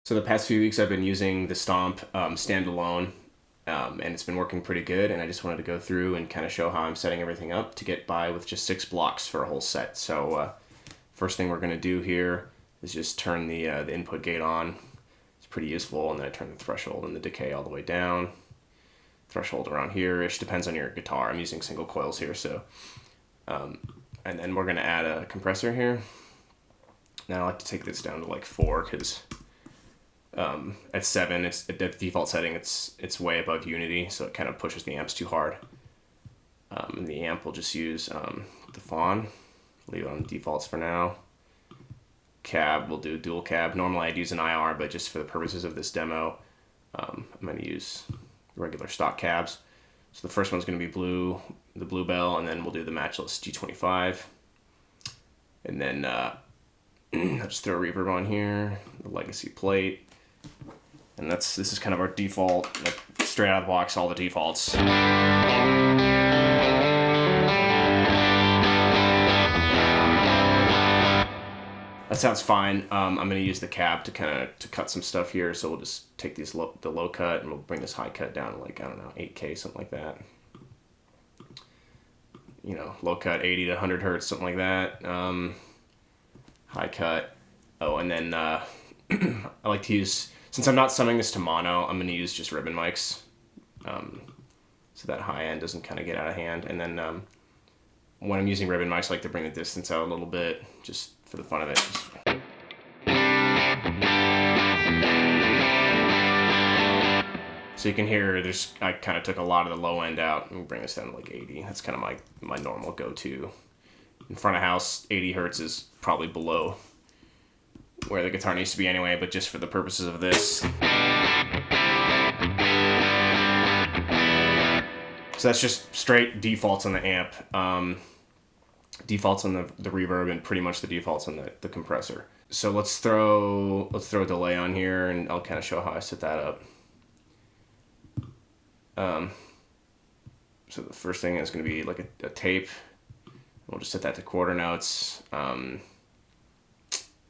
So the past few weeks I've been using the Stomp standalone, and it's been working pretty good, and I just wanted to go through and kind of show how I'm setting everything up to get by with just 6 blocks for a whole set. So first thing we're going to do here is just turn the input gate on. It's pretty useful, and then I turn the threshold and the decay all the way down. Threshold around here-ish, depends on your guitar. I'm using single coils here, so. And then we're going to add a compressor here. Now I like to take this down to like 4 because at 7, it's at the default setting. It's way above unity, so it kind of pushes the amps too hard. And the amp will just use the fawn. Leave it on defaults for now. Cab, we'll do dual cab. Normally I'd use an IR, but just for the purposes of this demo, I'm going to use regular stock cabs. So the first one's going to be blue, the Bluebell, and then we'll do the matchless G25. And then I'll just throw a reverb on here, the legacy plate. And this is kind of our default, like straight out of the box, all the defaults. That sounds fine. I'm going to use the cab to cut some stuff here. So we'll just take the low cut and we'll bring this high cut down to like, I don't know, 8K, something like that. You know, low cut 80 to 100 hertz, something like that. High cut. Oh, and then I like to use, since I'm not summing this to mono, I'm going to use just ribbon mics. So that high end doesn't kind of get out of hand. And then when I'm using ribbon mics, I like to bring the distance out a little bit, just for the fun of it. So you can hear I kind of took a lot of the low end out and bring this down to like 80. That's kind of my normal go-to. In front of house, 80 hertz is probably below where the guitar needs to be anyway, but just for the purposes of this. So that's just straight defaults on the amp. Defaults on the reverb, and pretty much the defaults on the compressor. So let's throw a delay on here, and I'll kind of show how I set that up. So the first thing is going to be like a tape. We'll just set that to quarter notes.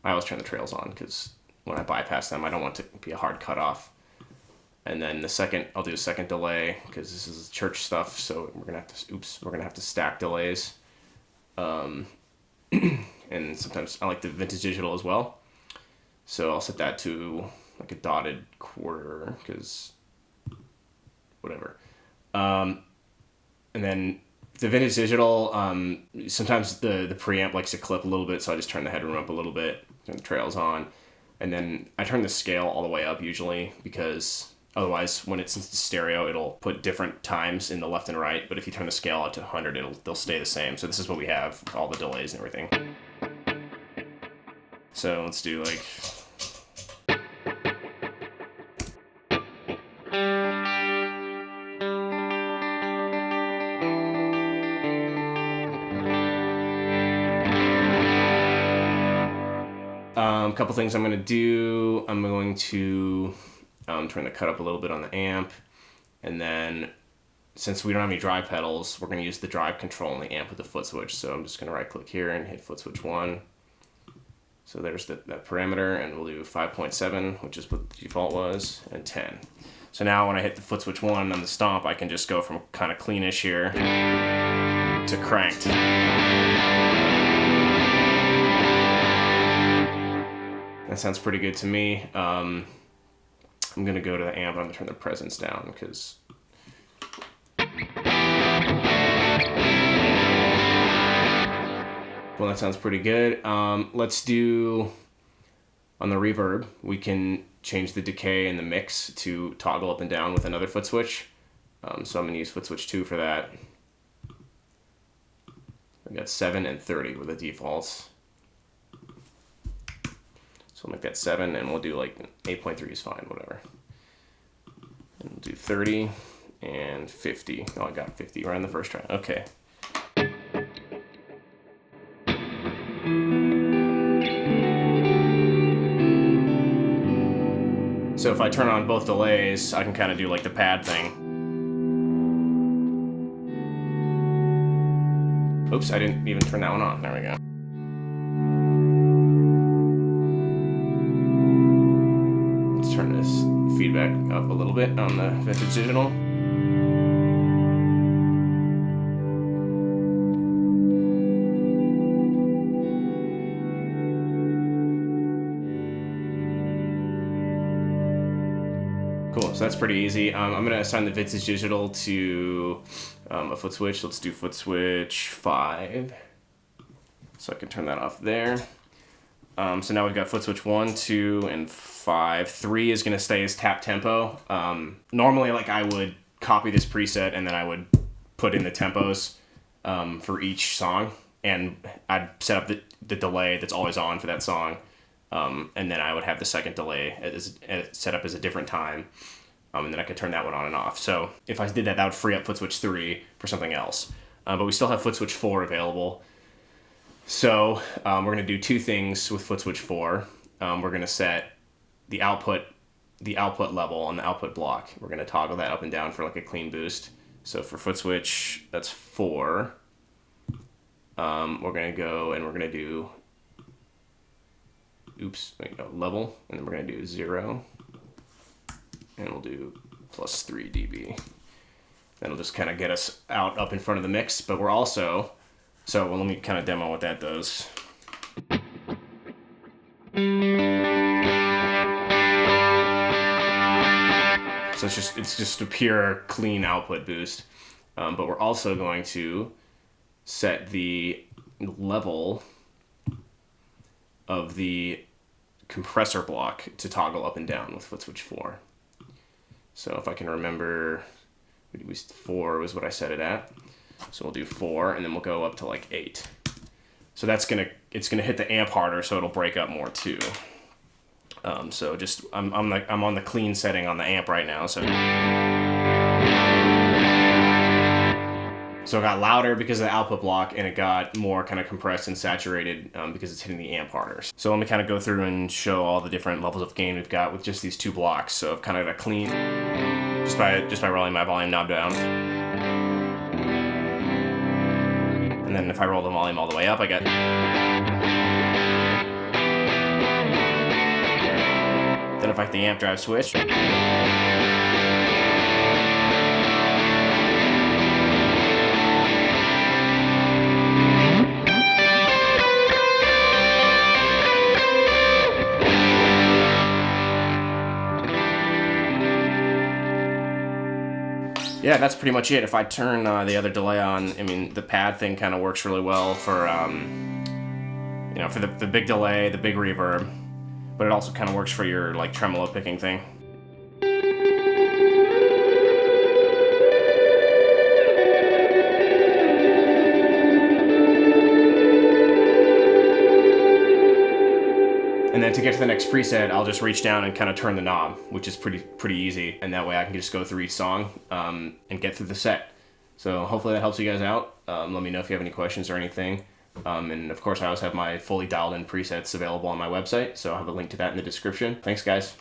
I always turn the trails on because when I bypass them, I don't want it to be a hard cutoff. And then I'll do a second delay because this is church stuff, so we're gonna have to stack delays. And sometimes I like the vintage digital as well. So I'll set that to like a dotted quarter because whatever. And then the vintage digital, sometimes the preamp likes to clip a little bit, so I just turn the headroom up a little bit, turn the trails on, and then I turn the scale all the way up usually because otherwise, when it's in stereo, it'll put different times in the left and right, but if you turn the scale out to 100, they'll stay the same. So this is what we have, all the delays and everything. So let's do like... A couple things I'm going to do. I'm going to turn the cut up a little bit on the amp, and then since we don't have any drive pedals, we're going to use the drive control on the amp with the Footswitch. So I'm just going to right click here and hit Footswitch 1. So there's that parameter, and we'll do 5.7, which is what the default was, and 10. So now when I hit the Footswitch 1 on the Stomp, I can just go from kind of cleanish here to cranked. That sounds pretty good to me. I'm going to go to the amp. I'm going to turn the presence down because... Well, that sounds pretty good. Let's do... On the reverb, we can change the decay and the mix to toggle up and down with another Footswitch. So I'm going to use Footswitch 2 for that. I've got 7 and 30 with the defaults. So we'll make that 7, and we'll do like 8.3 is fine, whatever. And we'll do 30 and 50. Oh, I got 50 right on the first try. Okay. So if I turn on both delays, I can kind of do like the pad thing. Oops, I didn't even turn that one on. There we go. feedback up a little bit on the Vintage Digital. Cool, so that's pretty easy. I'm going to assign the Vintage Digital to a Footswitch. Let's do Footswitch 5. So I can turn that off there. So now we've got Footswitch 1, 2, and 5. 3 is going to stay as tap tempo. Normally, like, I would copy this preset and then I would put in the tempos for each song. And I'd set up the delay that's always on for that song. And then I would have the second delay set up as a different time. And then I could turn that one on and off. So if I did that, that would free up Footswitch 3 for something else. But we still have Footswitch 4 available. So we're going to do two things with Footswitch 4. We're going to set the output level on the output block. We're going to toggle that up and down for like a clean boost. So for Footswitch, that's 4. We're going to go and we're going to do level, and then we're going to do 0, and we'll do plus 3 dB. That'll just kind of get us up in front of the mix, but we're also, well, let me kind of demo what that does. So it's just a pure clean output boost, but we're also going to set the level of the compressor block to toggle up and down with Footswitch 4. So if I can remember, 4 was what I set it at. So we'll do 4, and then we'll go up to like 8. So it's gonna hit the amp harder, so it'll break up more too. So just I'm on the clean setting on the amp right now. So it got louder because of the output block, and it got more kind of compressed and saturated because it's hitting the amp harder. So let me kind of go through and show all the different levels of gain we've got with just these two blocks. So I've kind of got a clean, just by rolling my volume knob down. And then if I roll the volume all the way up, I get. Then if I hit the amp drive switch. Yeah, that's pretty much it. If I turn the other delay on, I mean, the pad thing kind of works really well for, for the big delay, the big reverb, but it also kind of works for your like tremolo picking thing. And then to get to the next preset, I'll just reach down and kind of turn the knob, which is pretty easy. And that way I can just go through each song and get through the set. So hopefully that helps you guys out. Let me know if you have any questions or anything. And of course, I always have my fully dialed in presets available on my website. So I'll have a link to that in the description. Thanks, guys.